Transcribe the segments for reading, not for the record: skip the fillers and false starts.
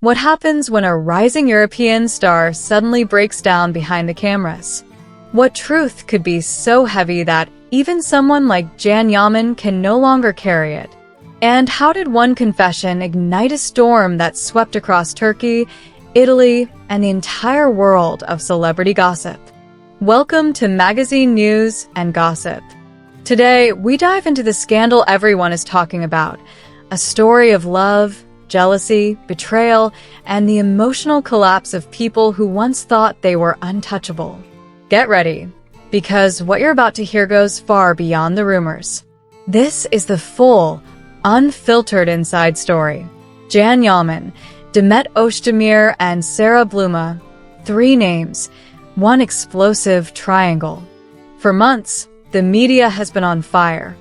What happens when a rising European star suddenly breaks down behind the cameras? What truth could be so heavy that even someone like Yaman can no longer carry it? And how did one confession ignite a storm that swept across Turkey, Italy, and the entire world of celebrity gossip? Welcome to Magazine News and Gossip. Today, we dive into the scandal everyone is talking about, a story of love, jealousy, betrayal, and the emotional collapse of people who once thought they were untouchable. Get ready, because what you're about to hear goes far beyond the rumors. This is the full, unfiltered inside story. Yaman, Demet Özdemir, and Sara Bluma. 3 names, one explosive triangle. For months, the media has been on fire.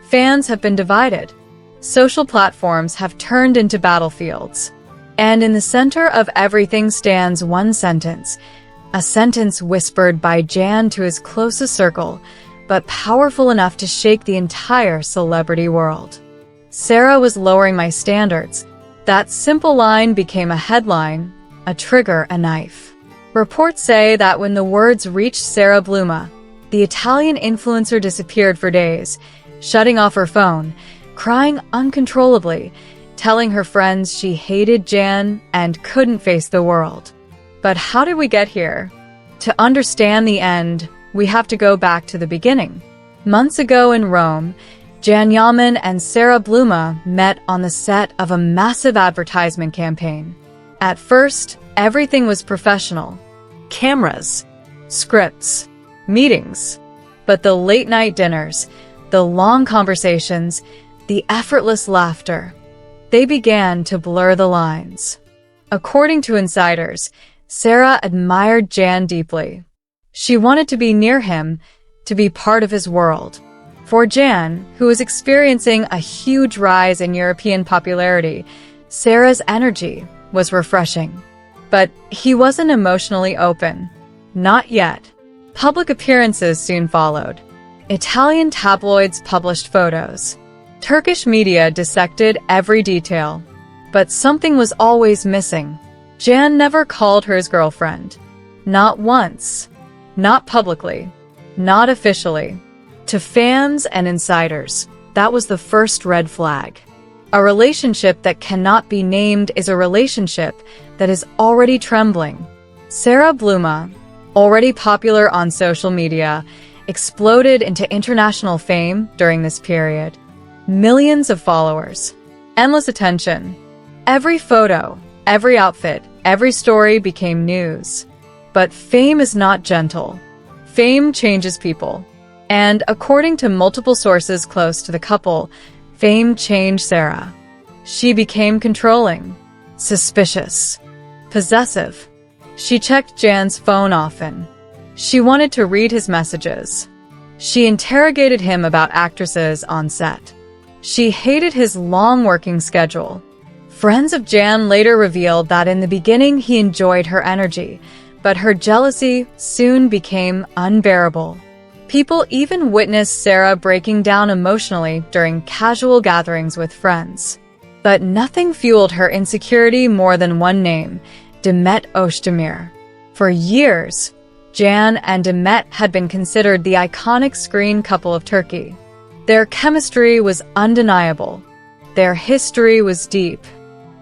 Fans have been divided. Social platforms have turned into battlefields. And in the center of everything stands one sentence, a sentence whispered by Jan to his closest circle, but powerful enough to shake the entire celebrity world. Sara was lowering my standards. That simple line became a headline, a trigger, a knife. Reports say that when the words reached Sara Bluma, the Italian influencer disappeared for days, shutting off her phone, crying uncontrollably, telling her friends she hated Jan and couldn't face the world. But how did we get here? To understand the end, we have to go back to the beginning. Months ago in Rome, Yaman and Sara Bluma met on the set of a massive advertisement campaign. At first, everything was professional. Cameras, scripts, meetings. But the late-night dinners, the long conversations, the effortless laughter, they began to blur the lines. According to insiders, Sara admired Jan deeply. She wanted to be near him, to be part of his world. For Jan, who was experiencing a huge rise in European popularity, Sara's energy was refreshing. But he wasn't emotionally open. Not yet. Public appearances soon followed. Italian tabloids published photos. Turkish media dissected every detail. But something was always missing. Jan never called her his girlfriend. Not once. Not publicly. Not officially. To fans and insiders, that was the first red flag. A relationship that cannot be named is a relationship that is already trembling. Sara Bluma, already popular on social media, exploded into international fame during this period. Millions of followers, endless attention. Every photo, every outfit, every story became news. But fame is not gentle. Fame changes people. And according to multiple sources close to the couple, fame changed Sara. She became controlling, suspicious, possessive. She checked Jan's phone often. She wanted to read his messages. She interrogated him about actresses on set. She hated his long working schedule. Friends of Jan later revealed that in the beginning he enjoyed her energy, but her jealousy soon became unbearable. People even witnessed Sara breaking down emotionally during casual gatherings with friends. But nothing fueled her insecurity more than one name, Demet Özdemir. For years, Jan and Demet had been considered the iconic screen couple of Turkey. Their chemistry was undeniable. Their history was deep.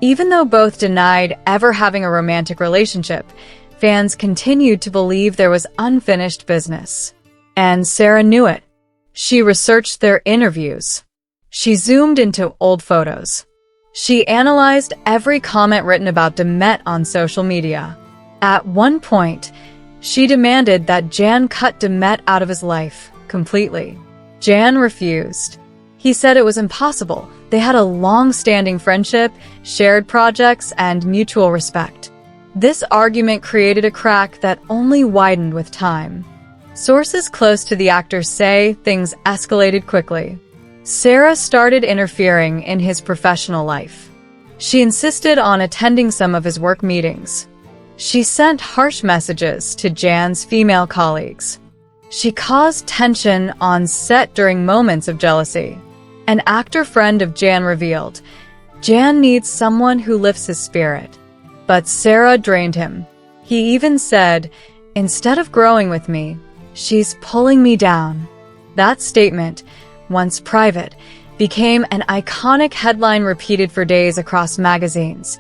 Even though both denied ever having a romantic relationship, fans continued to believe there was unfinished business. And Sara knew it. She researched their interviews. She zoomed into old photos. She analyzed every comment written about Demet on social media. At one point, she demanded that Jan cut Demet out of his life completely. Jan refused. He said it was impossible. They had a long-standing friendship, shared projects, and mutual respect. This argument created a crack that only widened with time. Sources close to the actor say things escalated quickly. Sara started interfering in his professional life. She insisted on attending some of his work meetings. She sent harsh messages to Jan's female colleagues. She caused tension on set during moments of jealousy. An actor friend of Jan revealed, "Jan needs someone who lifts his spirit. But Sara drained him. He even said, "Instead of growing with me, she's pulling me down." That statement, once private, became an iconic headline repeated for days across magazines.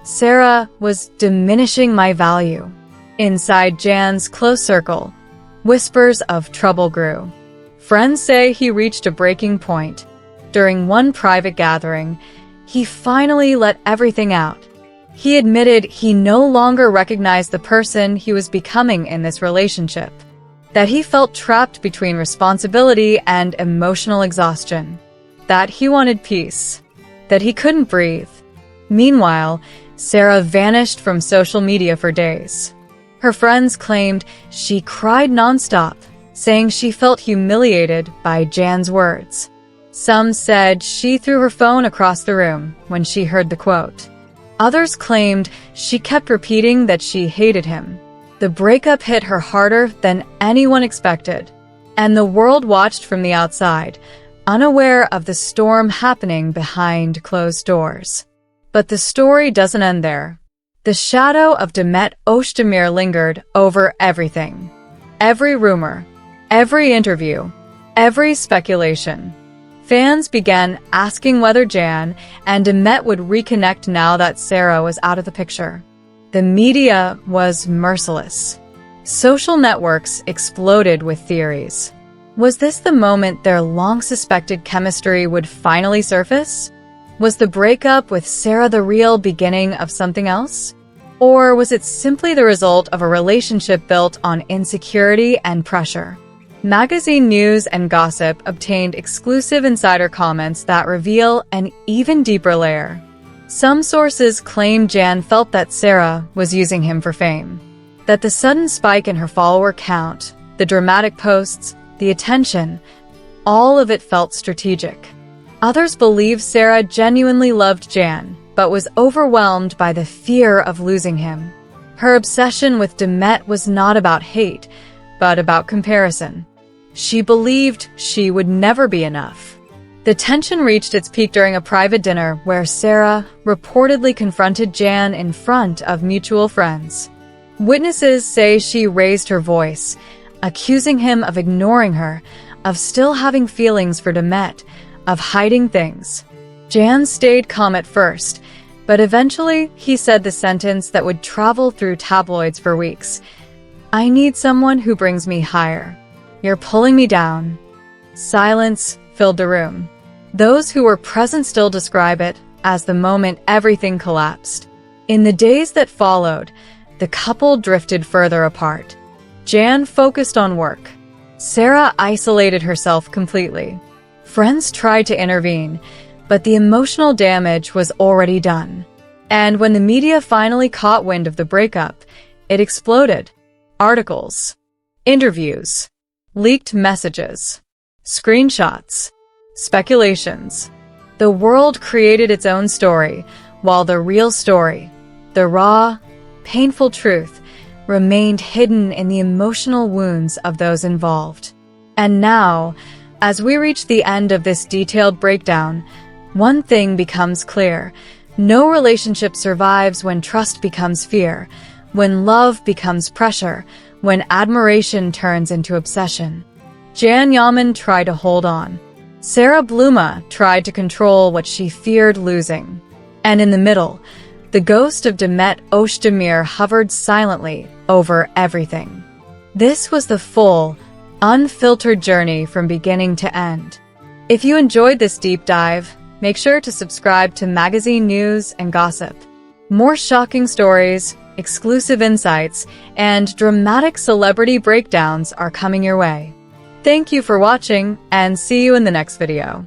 Sara was diminishing my value. Inside Jan's close circle, whispers of trouble grew. Friends say he reached a breaking point. During one private gathering, he finally let everything out. He admitted he no longer recognized the person he was becoming in this relationship, that he felt trapped between responsibility and emotional exhaustion, that he wanted peace, that he couldn't breathe. Meanwhile, Sara vanished from social media for days. Her friends claimed she cried nonstop, saying she felt humiliated by Jan's words. Some said she threw her phone across the room when she heard the quote. Others claimed she kept repeating that she hated him. The breakup hit her harder than anyone expected, and the world watched from the outside, unaware of the storm happening behind closed doors. But the story doesn't end there. The shadow of Demet Özdemir lingered over everything. Every rumor, every interview, every speculation. Fans began asking whether Jan and Demet would reconnect now that Sara was out of the picture. The media was merciless. Social networks exploded with theories. Was this the moment their long-suspected chemistry would finally surface? Was the breakup with Sara the real beginning of something else? Or was it simply the result of a relationship built on insecurity and pressure? Magazine news and gossip obtained exclusive insider comments that reveal an even deeper layer. Some sources claim Jan felt that Sara was using him for fame, that the sudden spike in her follower count, the dramatic posts, the attention, all of it felt strategic. Others believe Sara genuinely loved Jan, but was overwhelmed by the fear of losing him. Her obsession with Demet was not about hate, but about comparison. She believed she would never be enough. The tension reached its peak during a private dinner where Sara reportedly confronted Jan in front of mutual friends. Witnesses say she raised her voice, accusing him of ignoring her, of still having feelings for Demet, of hiding things. Jan stayed calm at first, but eventually he said the sentence that would travel through tabloids for weeks. "I need someone who brings me higher. You're pulling me down." Silence filled the room. Those who were present still describe it as the moment everything collapsed. In the days that followed, the couple drifted further apart. Jan focused on work. Sara isolated herself completely. Friends tried to intervene, but the emotional damage was already done. And when the media finally caught wind of the breakup, it exploded. Articles, interviews, leaked messages, screenshots, speculations. The world created its own story, while the real story, the raw, painful truth, remained hidden in the emotional wounds of those involved. And now, as we reach the end of this detailed breakdown, one thing becomes clear. No relationship survives when trust becomes fear, when love becomes pressure, when admiration turns into obsession. Yaman tried to hold on. Sara Bluma tried to control what she feared losing. And in the middle, the ghost of Demet Özdemir hovered silently over everything. This was the full, unfiltered journey from beginning to end. If you enjoyed this deep dive, make sure to subscribe to Magazine News and Gossip. More shocking stories, exclusive insights, and dramatic celebrity breakdowns are coming your way. Thank you for watching, and see you in the next video.